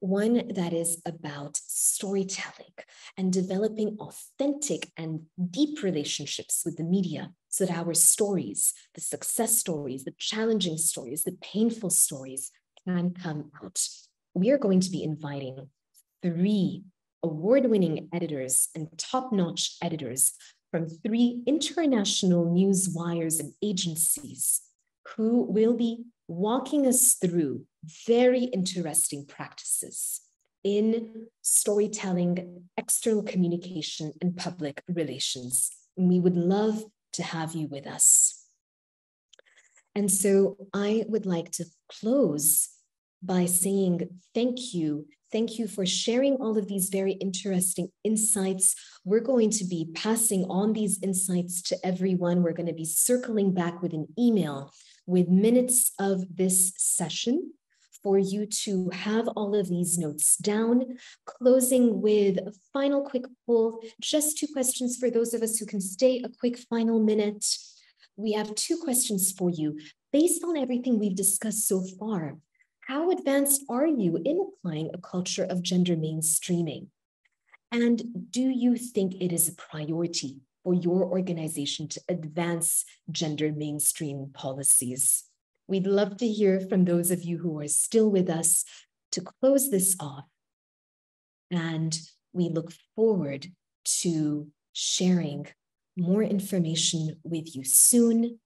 one that is about storytelling and developing authentic and deep relationships with the media so that our stories, the success stories, the challenging stories, the painful stories can come out. We are going to be inviting 3 award-winning editors and top-notch editors from 3 international news wires and agencies who will be walking us through very interesting practices in storytelling, external communication, and public relations. And we would love to have you with us. And so I would like to close by saying thank you. Thank you for sharing all of these very interesting insights. We're going to be passing on these insights to everyone. We're going to be circling back with an email with minutes of this session for you to have all of these notes down, closing with a final quick poll, just 2 questions for those of us who can stay, a quick final minute. We have 2 questions for you. Based on everything we've discussed so far, how advanced are you in applying a culture of gender mainstreaming? And do you think it is a priority for your organization to advance gender mainstream policies? We'd love to hear from those of you who are still with us to close this off. And we look forward to sharing more information with you soon.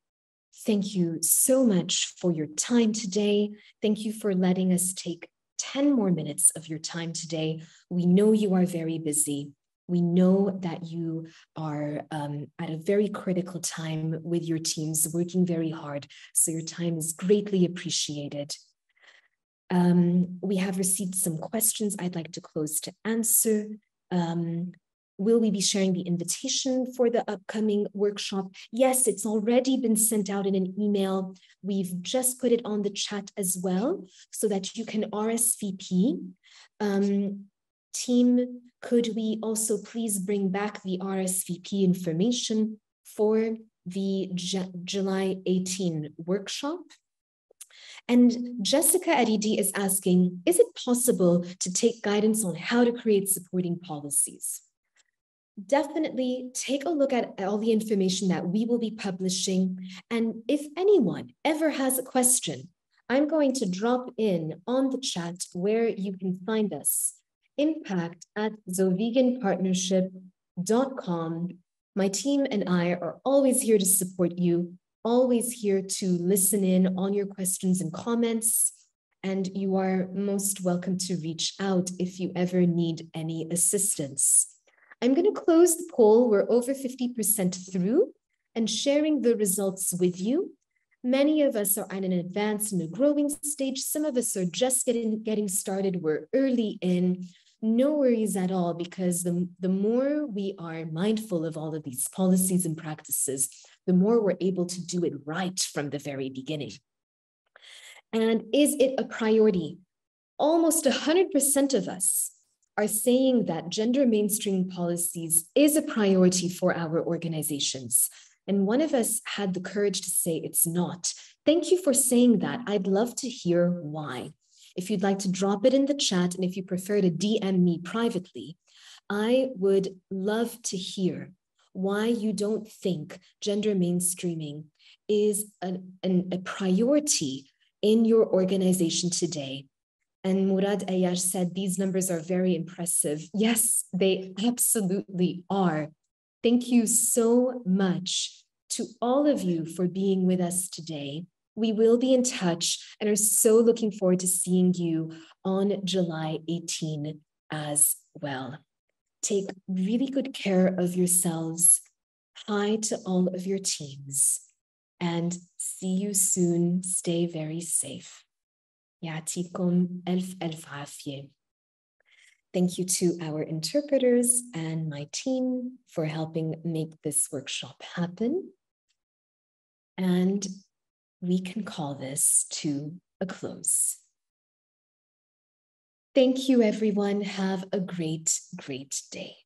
Thank you so much for your time today. Thank you for letting us take 10 more minutes of your time today. We know you are very busy. We know that you are at a very critical time with your teams, working very hard. So your time is greatly appreciated. We have received some questions I'd like to close to answer. Will we be sharing the invitation for the upcoming workshop? Yes, it's already been sent out in an email. We've just put it on the chat as well so that you can RSVP. Team, could we also please bring back the RSVP information for the July 18 workshop? And Jessica Aridi is asking, is it possible to take guidance on how to create supporting policies? Definitely take a look at all the information that we will be publishing. And if anyone ever has a question, I'm going to drop in on the chat where you can find us, impact@zoveganpartnership.com. My team and I are always here to support you, always here to listen in on your questions and comments. And you are most welcome to reach out if you ever need any assistance. I'm going to close the poll. We're over 50% through and sharing the results with you. Many of us are at an advanced and a growing stage. Some of us are just getting started. We're early in. No worries at all, because the more we are mindful of all of these policies and practices, the more we're able to do it right from the very beginning. And is it a priority? Almost 100% of us are saying that gender mainstream policies is a priority for our organizations. And one of us had the courage to say it's not. Thank you for saying that. I'd love to hear why. If you'd like to drop it in the chat, and if you prefer to DM me privately, I would love to hear why you don't think gender mainstreaming is a priority in your organization today. And Murad Ayash said, these numbers are very impressive. Yes, they absolutely are. Thank you so much to all of you for being with us today. We will be in touch and are so looking forward to seeing you on July 18 as well. Take really good care of yourselves. Hi to all of your teams, and see you soon. Stay very safe. يعطيكم ألف عافية. Thank you to our interpreters and my team for helping make this workshop happen. And we can call this to a close. Thank you, everyone. Have a great, great day.